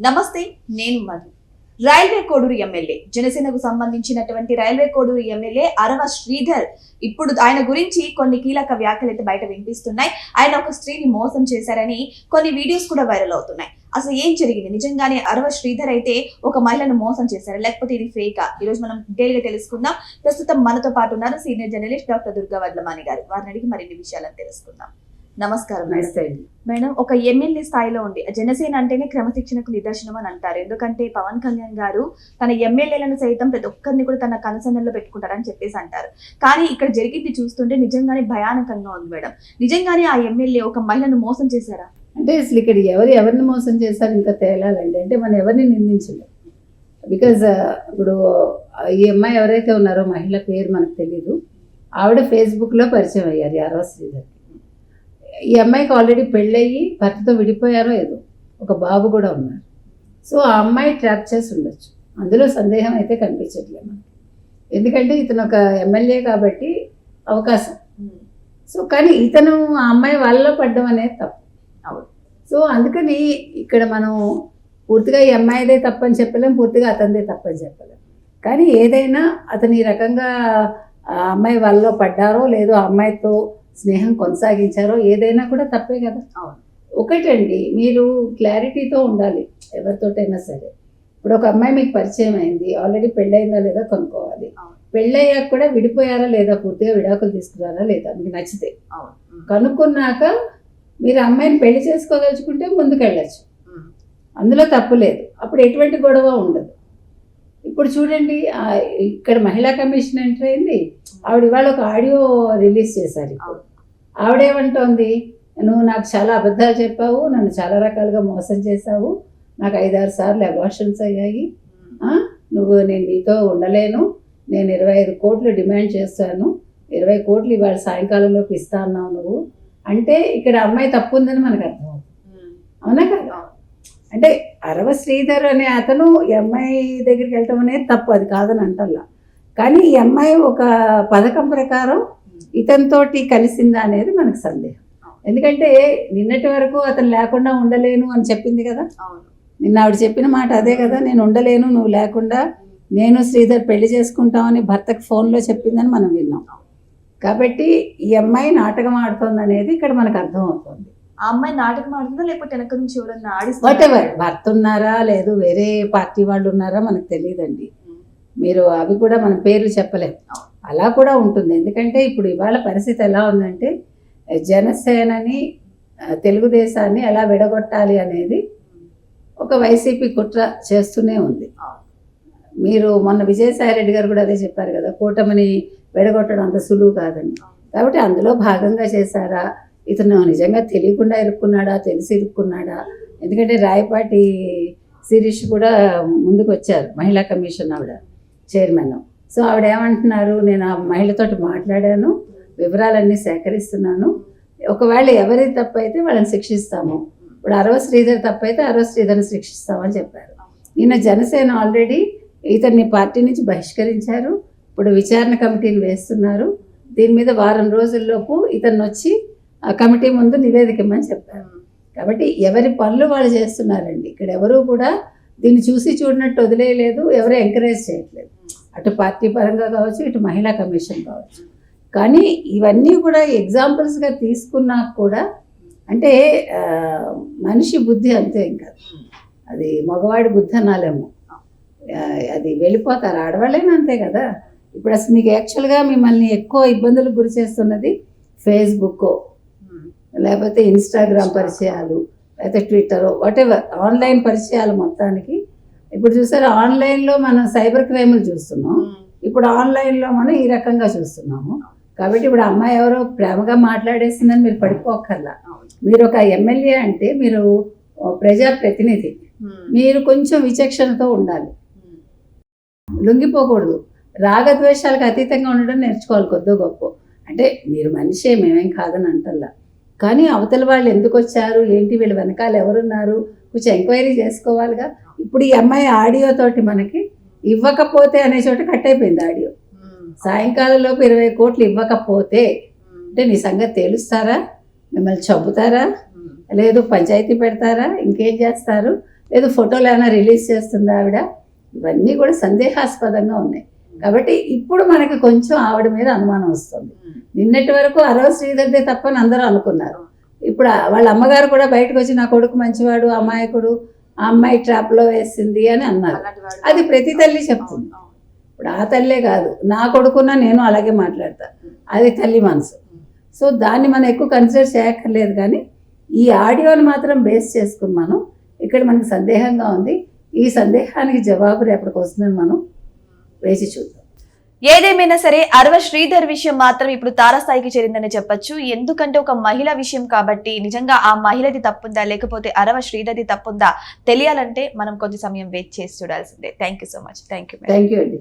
నమస్తే, నేను Madhu. Railway Koduru MLA, జనసేనకు సంబంధించినటువంటి రైల్వే కోడూరు ఎమ్మెల్యే అరవ శ్రీధర్ ఇప్పుడు ఆయన గురించి కొన్ని కీలక వ్యాఖ్యలు అయితే బయట వినిపిస్తున్నాయి. ఆయన ఒక స్త్రీని మోసం చేశారని కొన్ని వీడియోస్ కూడా వైరల్ అవుతున్నాయి. అసలు ఏం జరిగింది? నిజంగానే అరవ శ్రీధర్ అయితే ఒక మహిళను మోసం చేశారా, లేకపోతే ఇది ఫేకా? ఈ రోజు మనం డీటెయిల్ గా తెలుసుకుందాం. ప్రస్తుతం మనతో పాటు ఉన్నారు senior journalist doctor Durga Vadlamani గారు. వారిని అడిగి మరిన్ని విషయాలను తెలుసుకుందాం. నమస్కారం మేడం. ఒక ఎమ్మెల్యే స్థాయిలో ఉండి జనసేన అంటేనే క్రమశిక్షణకు నిదర్శనం అని అంటారు. ఎందుకంటే పవన్ కళ్యాణ్ గారు తన ఎమ్మెల్యేలను సైతం ప్రతి ఒక్కరిని కూడా తన కనసన్నల్లో పెట్టుకుంటారని చెప్పేసి అంటారు. కానీ ఇక్కడ జరిగింది చూస్తుంటే నిజంగానే భయానకంగా ఉంది మేడం. నిజంగానే ఆ ఎమ్మెల్యే ఒక మహిళను మోసం చేశారా? అంటే అసలు ఇక్కడ ఎవరిని మోసం చేశారు ఇంకా తేలాలండి. అంటే మనం ఎవరిని నిందించలేదు. బికాజ్ ఇప్పుడు ఈ అమ్మాయి ఎవరైతే ఉన్నారో మహిళ పేరు మనకు తెలీదు. ఆవిడ ఫేస్బుక్లో పరిచయం అయ్యారు అరవ శ్రీధర్. ఈ అమ్మాయికి ఆల్రెడీ పెళ్ళయ్యి భర్తతో విడిపోయారో ఏదో, ఒక బాబు కూడా ఉన్నారు. సో ఆ అమ్మాయి ట్రాప్ చేసి ఉండొచ్చు, అందులో సందేహం అయితే కనిపించట్లేదు మనకి. ఎందుకంటే ఇతను ఒక ఎమ్మెల్యే కాబట్టి అవకాశం. సో కానీ ఇతను ఆ అమ్మాయి వాళ్ళలో పడ్డం అనేది తప్పు. సో అందుకని ఇక్కడ మనం పూర్తిగా ఈ అమ్మాయిదే తప్పని చెప్పలేం, పూర్తిగా అతనిదే తప్పని చెప్పలేం. కానీ ఏదైనా అతను ఈ రకంగా ఆ అమ్మాయి వాళ్ళలో పడ్డారో లేదో, ఆ అమ్మాయితో స్నేహం కొనసాగించారో, ఏదైనా కూడా తప్పే కదా. ఒకటండి, మీరు క్లారిటీతో ఉండాలి ఎవరితోటైనా సరే. ఇప్పుడు ఒక అమ్మాయి మీకు పరిచయం అయింది, ఆల్రెడీ పెళ్ళయిందా లేదా కనుక్కోవాలి. పెళ్ళయ్యాక కూడా విడిపోయారా లేదా, పూర్తిగా విడాకులు తీసుకున్నారా లేదా మీకు నచ్చితే కనుక్కున్నాక మీరు అమ్మాయిని పెళ్లి చేసుకోదలుచుకుంటే ముందుకెళ్ళచ్చు, అందులో తప్పు లేదు. అప్పుడు ఎటువంటి గొడవ ఉండదు. ఇప్పుడు చూడండి, ఇక్కడ మహిళా కమిషన్ ఎంటర్ అయింది. ఆవిడ ఇవాళ ఒక ఆడియో రిలీజ్ చేశారు. ఆవిడేమంటోంది, నువ్వు నాకు చాలా అబద్ధాలు చెప్పావు, నన్ను చాలా రకాలుగా మోసం చేశావు, నాకు 5-6 సార్లు అబార్షన్స్ అయ్యాయి, నేను నీతో ఉండలేను, నేను 25 కోట్లు డిమాండ్ చేస్తాను, 20 కోట్లు ఇవాళ సాయంకాలంలోకి ఇస్తా అన్నావు నువ్వు అంటే ఇక్కడ అమ్మాయి తప్పు ఉందని మనకు అర్థమవుతుంది. అవునా కదా? అంటే అరవ శ్రీధర్ అనే అతను ఈ అమ్మాయి దగ్గరికి వెళ్ళటం అనేది తప్పు, అది కాదని అంటల్లా. కానీ ఈ అమ్మాయి ఒక పథకం ప్రకారం ఇతనితోటి కలిసిందా అనేది మనకు సందేహం. ఎందుకంటే నిన్నటి వరకు అతను లేకుండా ఉండలేను అని చెప్పింది కదా. నిన్న ఆవిడ చెప్పిన మాట అదే కదా, నేను ఉండలేను నువ్వు లేకుండా, నేను శ్రీధర్ పెళ్లి చేసుకుంటామని భర్తకు ఫోన్లో చెప్పిందని మనం విన్నాం. కాబట్టి ఈ అమ్మాయి నాటకం ఆడుతోంది అనేది ఇక్కడ మనకు అర్థమవుతుంది. ఆ అమ్మాయి నాటకం ఆడుతుందా, లేకపోతే వెనక నుంచి ఎవరన్నా వాట్ ఎవర్, భర్త ఉన్నారా లేదు వేరే పార్టీ వాళ్ళు ఉన్నారా మనకు తెలియదండి. మీరు అవి కూడా మన పేర్లు చెప్పలేం, అలా కూడా ఉంటుంది. ఎందుకంటే ఇప్పుడు ఇవాళ పరిస్థితి ఎలా ఉందంటే, జనసేనని తెలుగుదేశాన్ని ఎలా విడగొట్టాలి అనేది ఒక వైసీపీ కుట్ర చేస్తూనే ఉంది. మీరు మొన్న విజయసాయి రెడ్డి గారు కూడా అదే చెప్పారు కదా, కూటమిని విడగొట్టడం అంత సులువు కాదని. కాబట్టి అందులో భాగంగా చేశారా, ఇతను నిజంగా తెలియకుండా ఇరుక్కున్నాడా, తెలిసి ఇరుక్కున్నాడా? ఎందుకంటే రాయపాటి శిరీష్ కూడా ముందుకు వచ్చారు, మహిళా కమిషన్ ఆవిడ చైర్మన్. సో ఆవిడ ఏమంటున్నారు, నేను ఆ మహిళతోటి మాట్లాడాను, వివరాలన్నీ సేకరిస్తున్నాను, ఒకవేళ ఎవరి తప్పు అయితే వాళ్ళని శిక్షిస్తాము, ఇప్పుడు అరవ శ్రీధర్ తప్పు అయితే అరవ శ్రీధర్ని శిక్షిస్తామని చెప్పారు. ఈయన జనసేన ఆల్రెడీ ఇతన్ని పార్టీ నుంచి బహిష్కరించారు, ఇప్పుడు విచారణ కమిటీని వేస్తున్నారు. దీని మీద వారం రోజుల్లోపు ఇతన్ని వచ్చి ఆ కమిటీ ముందు నివేదిక ఇమ్మని చెప్పారు. కాబట్టి ఎవరి పనులు వాళ్ళు చేస్తున్నారండి. ఇక్కడ ఎవరు కూడా దీన్ని చూసి చూడనట్టు వదిలేయలేదు, ఎవరు ఎంకరేజ్ చేయట్లేదు, అటు పార్టీ పరంగా కావచ్చు, ఇటు మహిళా కమిషన్ కావచ్చు. కానీ ఇవన్నీ కూడా ఎగ్జాంపుల్స్గా తీసుకున్నా కూడా అంటే మనిషి బుద్ధి అంతే, ఇంకా అది మగవాడి బుద్ధి అనాలేమో, అది వెళ్ళిపోతారు. ఆడవాళ్ళైనా అంతే కదా. ఇప్పుడు అసలు మీకు యాక్చువల్గా మిమ్మల్ని ఎక్కువ ఇబ్బందులకు గురి చేస్తున్నది ఫేస్బుక్, లేకపోతే ఇన్స్టాగ్రామ్ పరిచయాలు, లేకపోతే ట్విట్టర్, వాటెవర్ ఆన్లైన్ పరిచయాలు మొత్తానికి. ఇప్పుడు చూసారా, ఆన్లైన్లో మనం సైబర్ క్రైమ్లు చూస్తున్నాం, ఇప్పుడు ఆన్లైన్లో మనం ఈ రకంగా చూస్తున్నాము. కాబట్టి ఇప్పుడు అమ్మాయి ఎవరో ప్రేమగా మాట్లాడేసిందని మీరు పడిపోక్కర్లా. మీరు ఒక ఎమ్మెల్యే అంటే మీరు ప్రజాప్రతినిధి, మీరు కొంచెం విచక్షణతో ఉండాలి, లొంగిపోకూడదు, రాగద్వేషాలకు అతీతంగా ఉండడం నేర్చుకోవాలి కొద్దో గొప్ప. అంటే మీరు మనిషే, మేమేం కాదని అంటల్లా. కానీ అవతల వాళ్ళు ఎందుకు వచ్చారు ఏంటి, వీళ్ళ వెనకాల ఎవరున్నారు, కొంచెం ఎంక్వైరీ చేసుకోవాలిగా. ఇప్పుడు ఈ అమ్మాయి ఆడియోతోటి మనకి ఇవ్వకపోతే అనే చోట కట్ అయిపోయింది ఆడియో. సాయంకాలంలోపు 20 కోట్లు ఇవ్వకపోతే అంటే నీ సంగతి తేలుస్తారా, మిమ్మల్ని చంపుతారా, లేదు పంచాయతీ పెడతారా, ఇంకేం చేస్తారు, లేదు ఫోటోలు ఏమైనా రిలీజ్ చేస్తుందా ఆవిడ, ఇవన్నీ కూడా సందేహాస్పదంగా ఉన్నాయి. కాబట్టి ఇప్పుడు మనకి కొంచెం ఆవిడ మీద అనుమానం వస్తుంది. నిన్నటి వరకు అరవ శ్రీధర్దే తప్పని అందరూ అనుకున్నారు. ఇప్పుడు వాళ్ళ అమ్మగారు కూడా బయటకు వచ్చి నా కొడుకు మంచివాడు, అమాయకుడు, ఆ అమ్మాయి ట్రాప్లో వేసింది అని అన్నారు. అది ప్రతి తల్లి చెప్తుంది. ఇప్పుడు ఆ తల్లే కాదు, నా కొడుకున్నా నేను అలాగే మాట్లాడతా, అది తల్లి మనసు. సో దాన్ని మనం ఎక్కువ కన్సిడర్ చేయక్కర్లేదు. కానీ ఈ ఆడియోని మాత్రం బేస్ చేసుకుని మనం ఇక్కడ మనకి సందేహంగా ఉంది. ఈ సందేహానికి జవాబు రేపటికి వస్తుందని మనం వేచి చూద్దాం. ఏదేమైనా సరే అరవ శ్రీధర్ విషయం మాత్రం ఇప్పుడు తారాస్థాయికి చేరిందని చెప్పొచ్చు. ఎందుకంటే ఒక మహిళ విషయం కాబట్టి నిజంగా ఆ మహిళది తప్పుందా లేకపోతే అరవ శ్రీధర్ది తప్పుందా తెలియాలంటే మనం కొంచెం సమయం వెయిట్ చేసి చూడాల్సిందే. Thank you so much. Thank you thank you అండి.